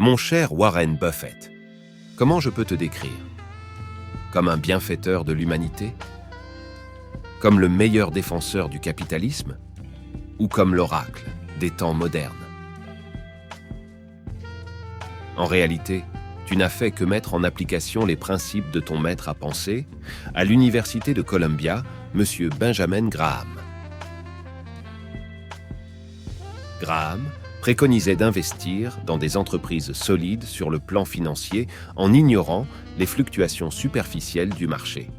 Mon cher Warren Buffett, comment je peux te décrire? Comme un bienfaiteur de l'humanité? Comme le meilleur défenseur du capitalisme? Ou comme l'oracle des temps modernes? En réalité, tu n'as fait que mettre en application les principes de ton maître à penser à l'Université de Columbia, M. Benjamin Graham. Graham préconisait d'investir dans des entreprises solides sur le plan financier en ignorant les fluctuations superficielles du marché.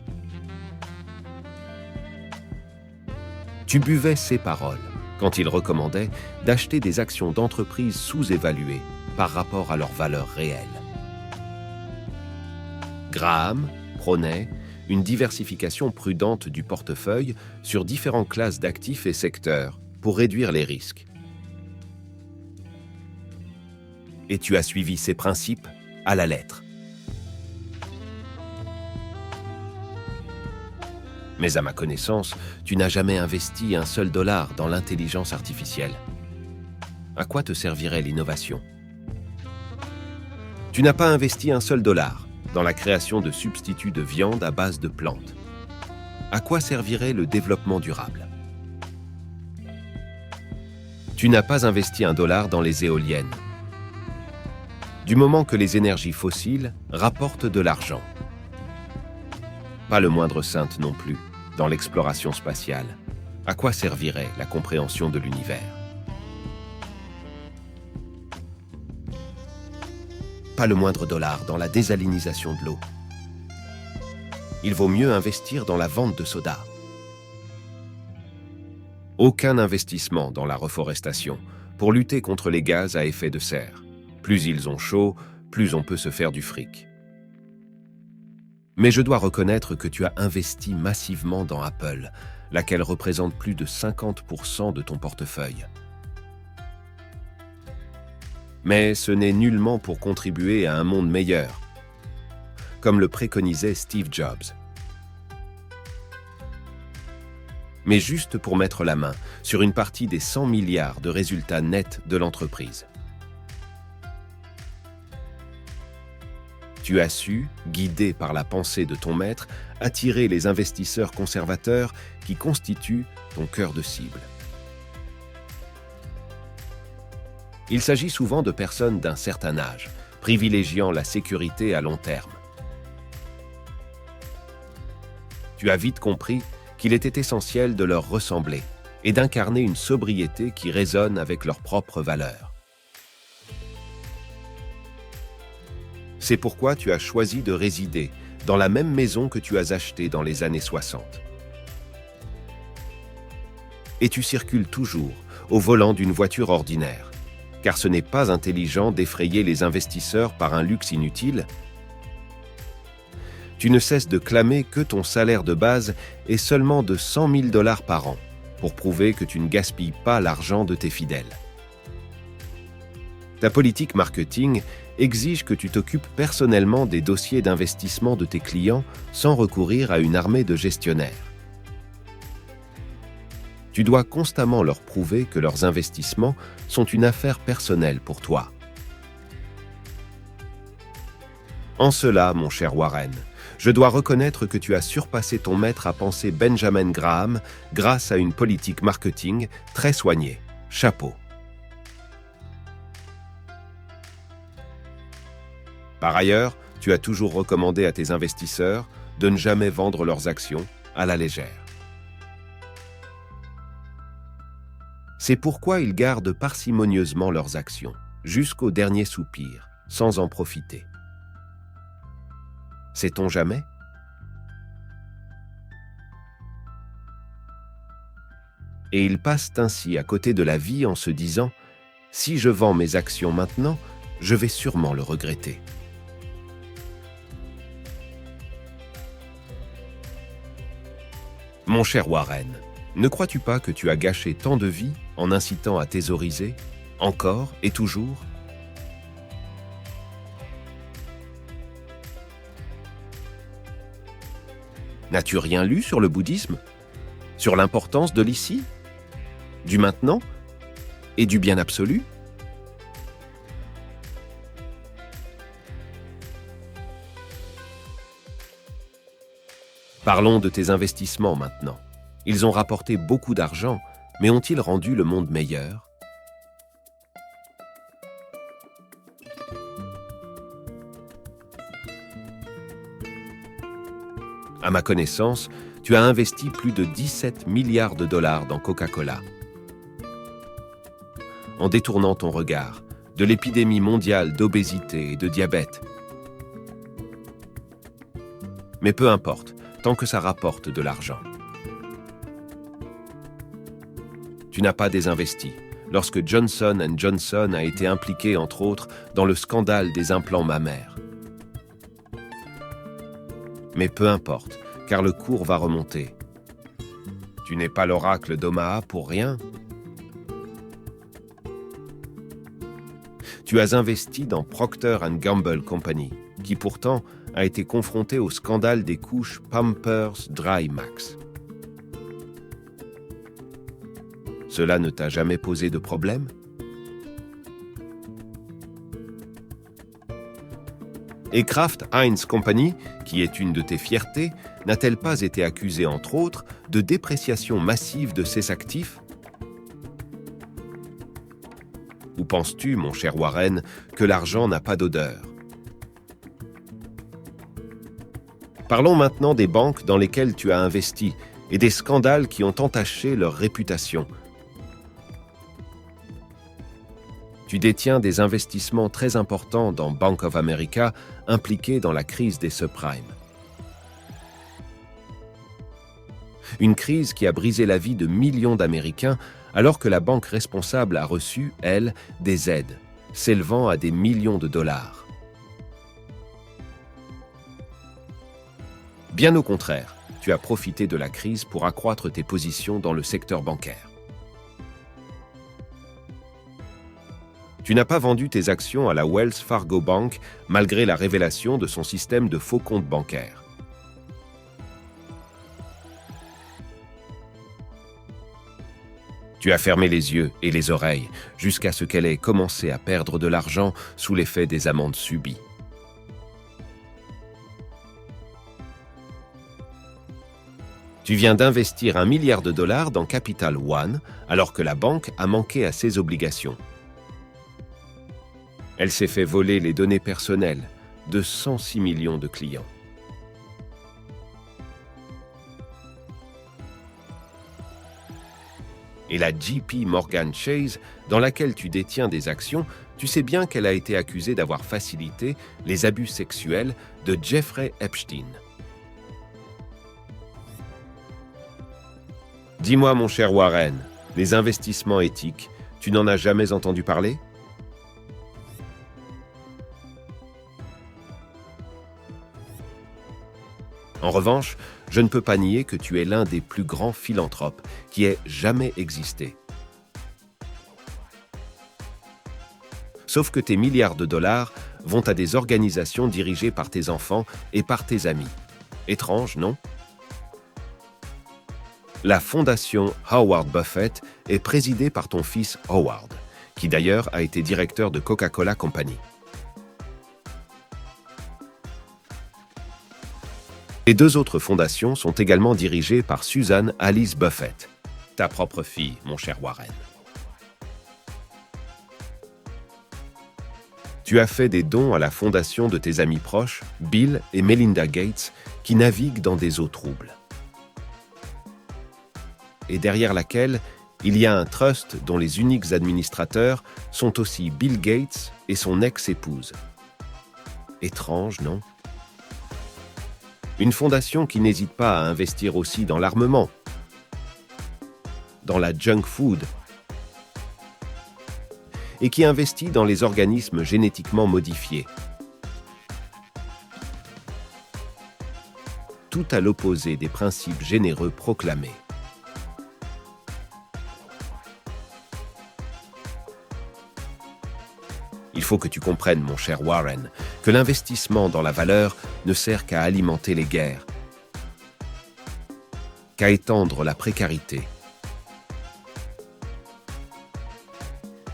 Tu buvais ses paroles quand il recommandait d'acheter des actions d'entreprises sous-évaluées par rapport à leur valeur réelle. Graham prônait une diversification prudente du portefeuille sur différentes classes d'actifs et secteurs pour réduire les risques. Et tu as suivi ces principes à la lettre. Mais à ma connaissance, tu n'as jamais investi un seul dollar dans l'intelligence artificielle. À quoi te servirait l'innovation? Tu n'as pas investi un seul dollar dans la création de substituts de viande à base de plantes. À quoi servirait le développement durable? Tu n'as pas investi un dollar dans les éoliennes. Du moment que les énergies fossiles rapportent de l'argent. Pas le moindre centime non plus dans l'exploration spatiale. À quoi servirait la compréhension de l'univers? Pas le moindre dollar dans la désalinisation de l'eau. Il vaut mieux investir dans la vente de soda. Aucun investissement dans la reforestation pour lutter contre les gaz à effet de serre. Plus ils ont chaud, plus on peut se faire du fric. Mais je dois reconnaître que tu as investi massivement dans Apple, laquelle représente plus de 50% de ton portefeuille. Mais ce n'est nullement pour contribuer à un monde meilleur, comme le préconisait Steve Jobs. Mais juste pour mettre la main sur une partie des 100 milliards de résultats nets de l'entreprise. Tu as su, guidé par la pensée de ton maître, attirer les investisseurs conservateurs qui constituent ton cœur de cible. Il s'agit souvent de personnes d'un certain âge, privilégiant la sécurité à long terme. Tu as vite compris qu'il était essentiel de leur ressembler et d'incarner une sobriété qui résonne avec leurs propres valeurs. C'est pourquoi tu as choisi de résider dans la même maison que tu as achetée dans les années 60. Et tu circules toujours au volant d'une voiture ordinaire, car ce n'est pas intelligent d'effrayer les investisseurs par un luxe inutile. Tu ne cesses de clamer que ton salaire de base est seulement de 100 000 $ par an, pour prouver que tu ne gaspilles pas l'argent de tes fidèles. Ta politique marketing exige que tu t'occupes personnellement des dossiers d'investissement de tes clients sans recourir à une armée de gestionnaires. Tu dois constamment leur prouver que leurs investissements sont une affaire personnelle pour toi. En cela, mon cher Warren, je dois reconnaître que tu as surpassé ton maître à penser Benjamin Graham grâce à une politique marketing très soignée. Chapeau. Par ailleurs, tu as toujours recommandé à tes investisseurs de ne jamais vendre leurs actions à la légère. C'est pourquoi ils gardent parcimonieusement leurs actions, jusqu'au dernier soupir, sans en profiter. Sait-on jamais? Et ils passent ainsi à côté de la vie en se disant « Si je vends mes actions maintenant, je vais sûrement le regretter. » Mon cher Warren, ne crois-tu pas que tu as gâché tant de vies en incitant à thésauriser, encore et toujours? N'as-tu rien lu sur le bouddhisme? Sur l'importance de l'ici, du maintenant et du bien absolu? Parlons de tes investissements maintenant. Ils ont rapporté beaucoup d'argent, mais ont-ils rendu le monde meilleur? À ma connaissance, tu as investi plus de 17 milliards de dollars dans Coca-Cola. En détournant ton regard de l'épidémie mondiale d'obésité et de diabète. Mais peu importe, tant que ça rapporte de l'argent. Tu n'as pas désinvesti lorsque Johnson & Johnson a été impliqué, entre autres, dans le scandale des implants mammaires. Mais peu importe, car le cours va remonter. Tu n'es pas l'oracle d'Omaha pour rien. Tu as investi dans Procter & Gamble Company, qui pourtant a été confronté au scandale des couches Pampers Dry Max. Cela ne t'a jamais posé de problème? Et Kraft Heinz Company, qui est une de tes fiertés, n'a-t-elle pas été accusée, entre autres, de dépréciation massive de ses actifs? Ou penses-tu, mon cher Warren, que l'argent n'a pas d'odeur? Parlons maintenant des banques dans lesquelles tu as investi et des scandales qui ont entaché leur réputation. Tu détiens des investissements très importants dans Bank of America, impliqués dans la crise des subprimes. Une crise qui a brisé la vie de millions d'Américains, alors que la banque responsable a reçu, elle, des aides, s'élevant à des millions de dollars. Bien au contraire, tu as profité de la crise pour accroître tes positions dans le secteur bancaire. Tu n'as pas vendu tes actions à la Wells Fargo Bank malgré la révélation de son système de faux comptes bancaires. Tu as fermé les yeux et les oreilles jusqu'à ce qu'elle ait commencé à perdre de l'argent sous l'effet des amendes subies. Tu viens d'investir $1 milliard dans Capital One alors que la banque a manqué à ses obligations. Elle s'est fait voler les données personnelles de 106 millions de clients. Et la JP Morgan Chase, dans laquelle tu détiens des actions, tu sais bien qu'elle a été accusée d'avoir facilité les abus sexuels de Jeffrey Epstein. Dis-moi, mon cher Warren, les investissements éthiques, tu n'en as jamais entendu parler? En revanche, je ne peux pas nier que tu es l'un des plus grands philanthropes qui ait jamais existé. Sauf que tes milliards de dollars vont à des organisations dirigées par tes enfants et par tes amis. Étrange, non? La fondation Howard Buffett est présidée par ton fils Howard, qui d'ailleurs a été directeur de Coca-Cola Company. Les deux autres fondations sont également dirigées par Susan Alice Buffett, ta propre fille, mon cher Warren. Tu as fait des dons à la fondation de tes amis proches, Bill et Melinda Gates, qui naviguent dans des eaux troubles. Et derrière laquelle, il y a un trust dont les uniques administrateurs sont aussi Bill Gates et son ex-épouse. Étrange, non? Une fondation qui n'hésite pas à investir aussi dans l'armement, dans la junk food, et qui investit dans les organismes génétiquement modifiés. Tout à l'opposé des principes généreux proclamés. Il faut que tu comprennes, mon cher Warren, que l'investissement dans la valeur ne sert qu'à alimenter les guerres, qu'à étendre la précarité,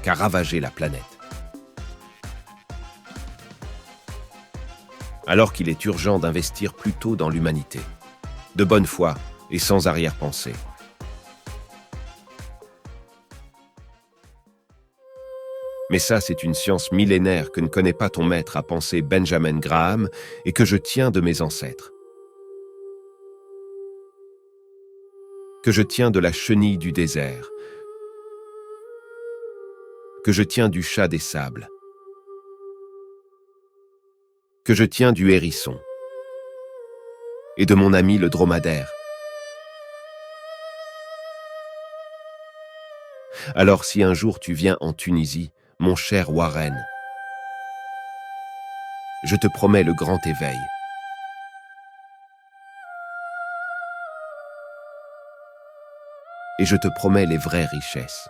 qu'à ravager la planète. Alors qu'il est urgent d'investir plutôt dans l'humanité. de bonne foi et sans arrière-pensée. Mais ça, c'est une science millénaire que ne connaît pas ton maître, a pensé Benjamin Graham, et que je tiens de mes ancêtres. Que je tiens de la chenille du désert. Que je tiens du chat des sables. Que je tiens du hérisson. Et de mon ami le dromadaire. Alors si un jour tu viens en Tunisie, mon cher Warren, je te promets le grand éveil. Et je te promets les vraies richesses.